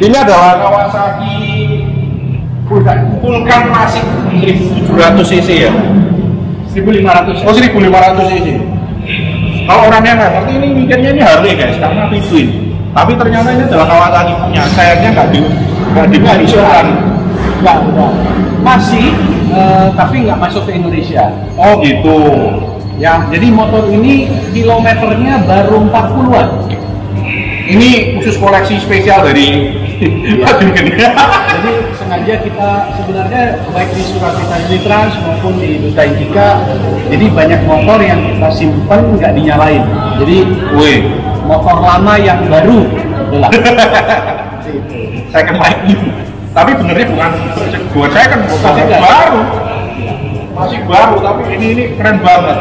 Ini adalah Kawasaki Vulcan Classic 1700 cc ya. 1500. Oh 1500 cc. Kalau orangnya nggak ngerti ini mikirnya ini Harley guys, karena Twin. Tapi ternyata ini adalah Kawasaki punya. Sayangnya nggak dimasukkan. Enggak. Masih, tapi nggak masuk ke Indonesia. Oh gitu. Ya, jadi motor ini kilometernya baru 40-an. Ini khusus koleksi spesial dari Jadi sengaja kita sebenarnya baik di Surabaya Unitrans maupun di Duta Indika, jadi banyak motor yang kita simpan nggak dinyalain. Jadi, motor lama yang baru, itulah. Saya kan lagi. Tapi benernya bukan buat saya kan motor baru. Masih baru, tapi ini keren banget.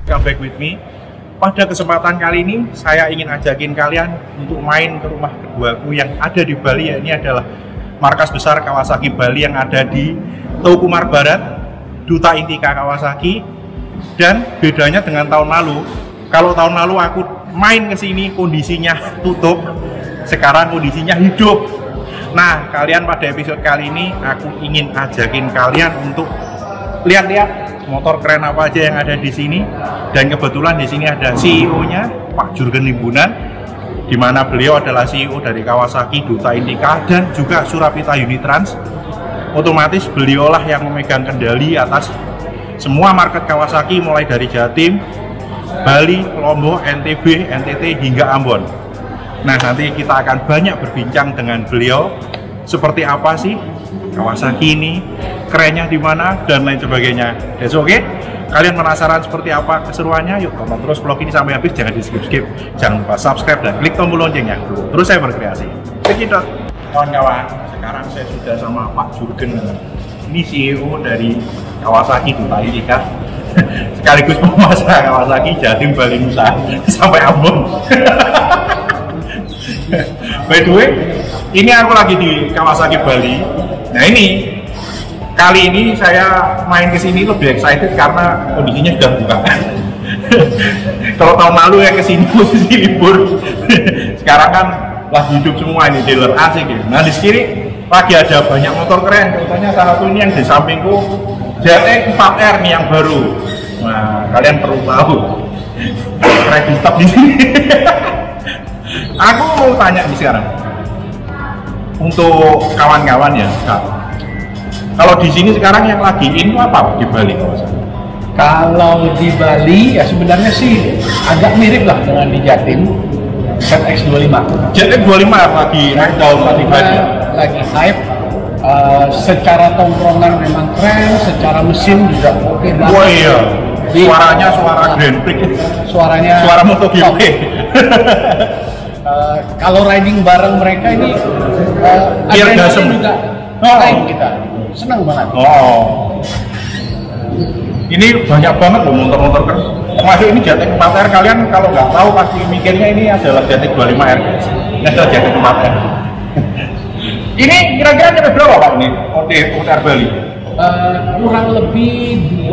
Come back with me. Pada kesempatan kali ini saya ingin ajakin kalian untuk main ke rumah keduaku yang ada di Bali. Ya, ini adalah markas besar Kawasaki Bali yang ada di Taukumar Barat, Duta Indika Kawasaki. Dan bedanya dengan tahun lalu, kalau tahun lalu aku main ke sini kondisinya tutup, sekarang kondisinya hidup. Nah, kalian pada episode kali ini aku ingin ajakin kalian untuk lihat-lihat motor keren apa aja yang ada di sini. Dan kebetulan di sini ada CEO-nya, Pak Jurgen Limbunan, di mana beliau adalah CEO dari Kawasaki, Duta Indika, dan juga Surabaya Unitrans. Otomatis beliaulah yang memegang kendali atas semua market Kawasaki, mulai dari Jatim, Bali, Lombok, NTB, NTT, hingga Ambon. Nah, nanti kita akan banyak berbincang dengan beliau, seperti apa sih Kawasaki ini, kerennya di mana, dan lain sebagainya. That's okay? Kalian penasaran seperti apa keseruannya? Yuk tonton terus vlog ini sampai habis, jangan di skip-skip. Jangan lupa subscribe dan klik tombol loncengnya. Terus saya berkreasi. Begitu. Kawan-kawan, sekarang saya sudah sama Pak Jurgen. Ini CEO dari Kawasaki Duta Indika. Sekaligus penguasa Kawasaki Jatim, Bali, Nusa sampai Ambon. By the way, ini aku lagi di Kawasaki Bali. Nah, ini kali ini saya main ke sini lebih excited karena kondisinya sudah buka. Kalau tahun lalu ya ke sini posisi libur. Sekarang kan lagi hidup semua, ini dealer asik ya. Nah, di sini lagi ada banyak motor keren. Contohnya salah satu ini yang di sampingku, ZX4R nih yang baru. Nah, kalian perlu tahu. Keren di stop di sini. Aku mau tanya nih sekarang. Untuk kawan-kawan ya, Kak. Kalau di sini sekarang yang lagi in apa di Bali? Kalau di Bali ya sebenarnya sih agak mirip lah dengan di Jatim, ZX25. ZX25 lagi naik daun di Bali. Lagi hype. Secara tongkrongan memang keren, secara mesin juga oke banget. Wah iya. Suaranya suara Grand Prix. Suara MotoGP. Kalau riding bareng mereka ini juga lain kita. Senang banget. Oh. Ini banyak banget loh motor-motor kan. Masuk ini ZX4R, kalian kalau nggak tahu pasti mikirnya ini adalah ZX25R guys. Ini adalah ZX4R. Ini kira-kira nyampe berapa Pak ini? OTR Bali? Kurang lebih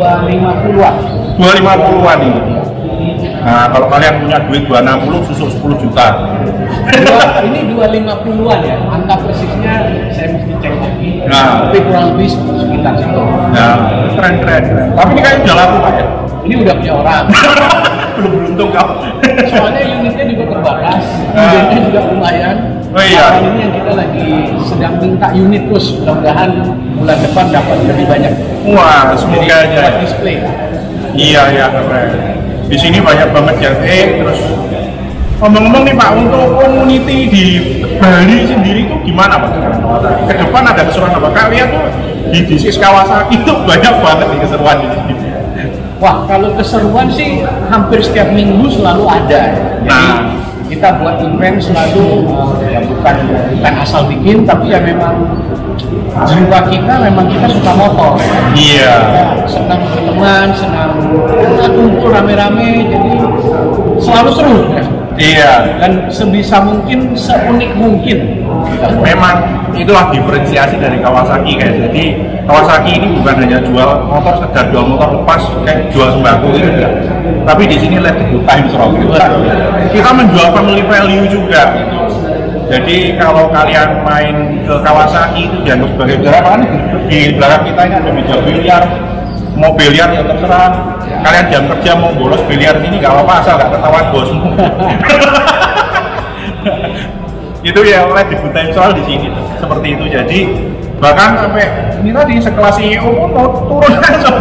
250-an. 250-an ini. Nah, kalau kalian punya duit 260, susuk 10 juta. Ini 250-an ya, angka persisnya saya mesti cek lagi. Nah, tapi kurang lebih sekitar situ. Nah, keren. Tapi ini kayaknya udah laku Pak ya? Ini udah punya orang. Belum beruntung kau. Soalnya unitnya juga terbatas, unitnya juga lumayan. Oh iya. Ini yang kita lagi sedang minta unit terus, mudah-mudahan bulan depan dapat lebih banyak. Wah, semoga aja. Display. Iya, keren. Di sini banyak banget ya. Terus ngomong-ngomong nih Pak, untuk community di Bali sendiri itu gimana Pak? Ke depan ada keseruan apa? Kalian tuh di bisnis Kawasaki itu banyak banget nih keseruan di sini. Wah, kalau keseruan sih hampir setiap minggu selalu ada. Jadi kita buat event selalu ya bukan asal bikin, tapi ya memang jiwa kita memang kita suka motor. Iya. Senang berteman, senang kumpul rame-rame, jadi selalu seru. Ya. Iya. Dan sebisa mungkin, seunik mungkin. Memang itulah diferensiasi dari Kawasaki guys. Jadi Kawasaki ini bukan hanya jual motor sekedar jual motor lepas kayak jual sembako gitu enggak. Tapi di sini let the good times roll. Kita menjual family value juga gitu. Jadi kalau kalian main ke Kawasaki itu dianggap sebagai kan di belakang kita ini ada meja biliar, mau biliar ya terserah. Kalian jam kerja mau bolos biliar sini nggak apa-apa asal nggak ketahuan bosmu. Itu ya oleh dibutain soal di sini seperti itu. Jadi bahkan sampai ini tadi sekelas CEO mau turun langsung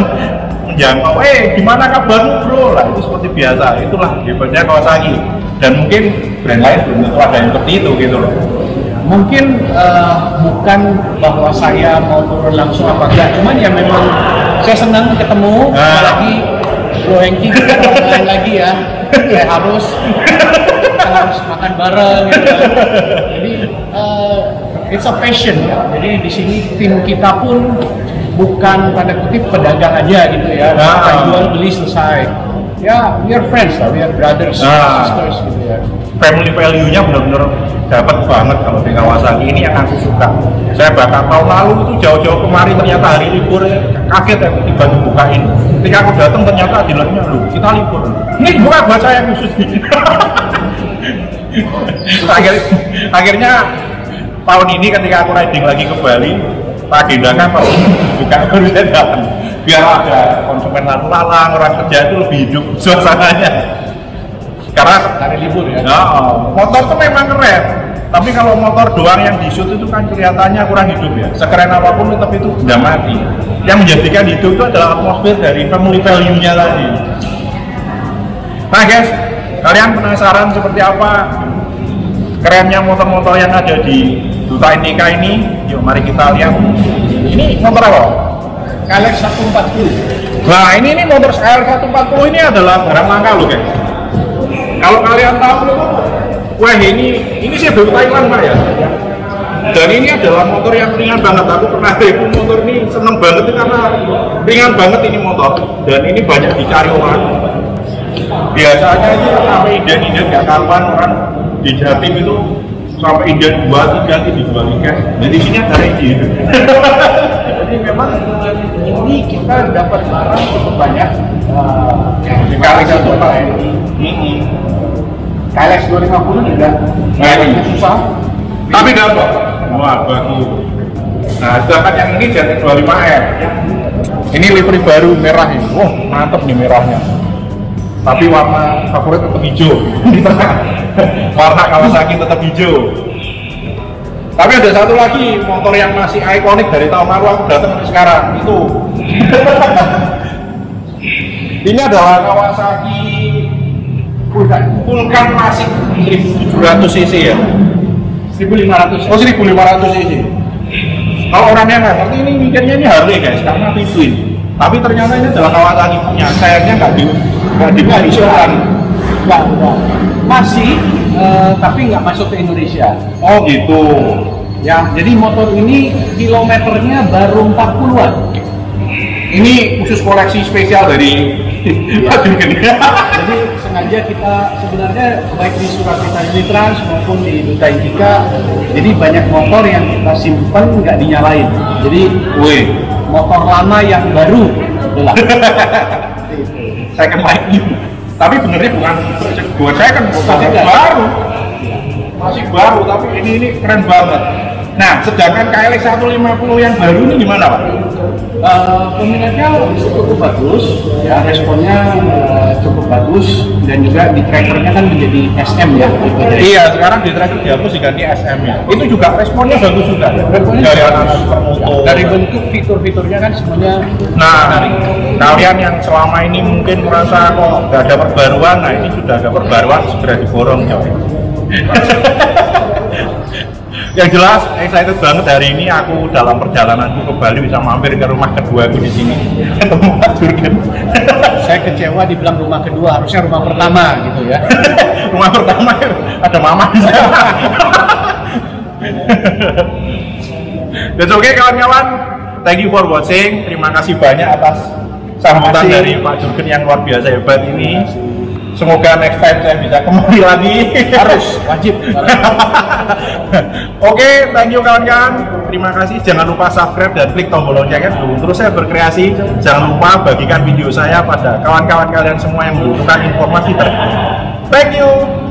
menjangkau, gimana kabarmu bro lah, itu seperti biasa. Itulah hebatnya Kawasaki. Dan mungkin brand lain belum tentu ada yang seperti itu gitu loh. Mungkin bukan bahwa saya mau turun langsung apa enggak, cuman ya memang saya senang ketemu apalagi Bro Hengki lain lagi ya. Saya harus makan bareng gitu. Jadi it's a passion ya. Jadi di sini tim kita pun bukan tanda kutip pedagang aja gitu ya. Jual beli selesai. Ya, we are friends lah, we are brothers, sisters gitu ya. Family value-nya benar-benar dapat banget kalau di Kawasaki ini yang aku suka. Saya bahkan tahun lalu itu jauh-jauh kemarin ternyata hari libur kaget ya tiba dibukain. Ketika aku datang ternyata dealernya lu kita libur. Ini bukan buat saya khusus nih. Akhirnya tahun ini ketika aku riding lagi ke Bali, tak agendakan kalau buka baru saya datang. Biar ada konsumen lalu lalang, orang kerja itu lebih hidup suasananya. Karena hari libur ya. Motor tuh memang keren, tapi kalau motor doang yang di shoot itu kan kelihatannya kurang hidup ya. Sekeren apapun tetap itu udah mati. Yang menjadikan hidup itu adalah atmosfer dari family value-nya tadi. Nah guys, kalian penasaran seperti apa kerennya motor-motor yang ada di Duta Indika ini? Yuk mari kita lihat. Ini motor apa? KLX 140. Nah ini motor KLX 140 ini adalah barang langka loh guys. Kalau kalian tahu wah ini sih dari Thailand Pak ya. Dan ini adalah motor yang ringan banget. Aku pernah review motor ini, seneng banget karena ringan banget ini motor. Dan ini banyak dicari orang. Biasanya itu sampai inden gak karuan orang di Jatim itu sampai inden 2-3 dijual cash. Dan di sini ada ini. Jadi memang ini kita dapat barang cukup banyak. KLX 140 KLX 250 juga susah. Tapi dapat. Wah bagus. Nah sedangkan yang ini Jatim 25R. Ini livery baru merah ini. Wah mantep nih merahnya. Tapi warna favorit tetap hijau. Warna Kawasaki tetap hijau. Tapi ada satu lagi motor yang masih ikonik dari tahun lalu aku datang sampai sekarang itu. Ini adalah Kawasaki Vulcan Classic 1700 cc ya. 1500. Oh 1500 cc. Kalau orangnya nggak ngerti ini mikirnya ini Harley guys karena twin. Tapi ternyata ini adalah Kawasaki punya. Sayangnya nggak dijualan. Enggak. Masih, tapi nggak masuk ke Indonesia. Oh gitu. Ya, jadi motor ini kilometernya baru 40-an. Ini khusus koleksi spesial dari Jadi sengaja kita sebenarnya baik di Surakarta Unitrans maupun di Duta Indika, jadi banyak motor yang kita simpan nggak dinyalain. Jadi, motor lama yang baru, itulah. Saya kan lagi. Tapi benernya buat saya kan baru. Masih baru, tapi ini keren banget. Nah, sedangkan KLX 150 yang baru ini gimana Pak? Peminatnya cukup bagus, ya responnya cukup bagus dan juga di trackernya kan menjadi SM ya. Iya, sekarang di tracker dihapus diganti SM ya. Itu juga responnya bagus juga. Dari anak supermoto. Dari bentuk fitur-fiturnya kan semuanya. Nah, kalian yang selama ini mungkin merasa kok nggak ada perbaruan, nah ini sudah ada perbaruan, segera diborong coy. Yang jelas, excited banget hari ini aku dalam perjalananku ke Bali bisa mampir ke rumah kedua aku di sini ketemu Pak Jurgen. Saya kecewa dibilang rumah kedua, harusnya rumah pertama gitu ya. Rumah pertama ada mama di sana. That's okay kawan-kawan. Thank you for watching. Terima kasih banyak atas sambutan dari Pak Jurgen yang luar biasa hebat ini. Semoga next time saya bisa kembali lagi. Harus, wajib. Oke, thank you kawan-kawan. Terima kasih. Jangan lupa subscribe dan klik tombol loncengnya dulu. Terus saya berkreasi. Jangan lupa bagikan video saya pada kawan-kawan kalian semua yang membutuhkan informasi terkini. Thank you.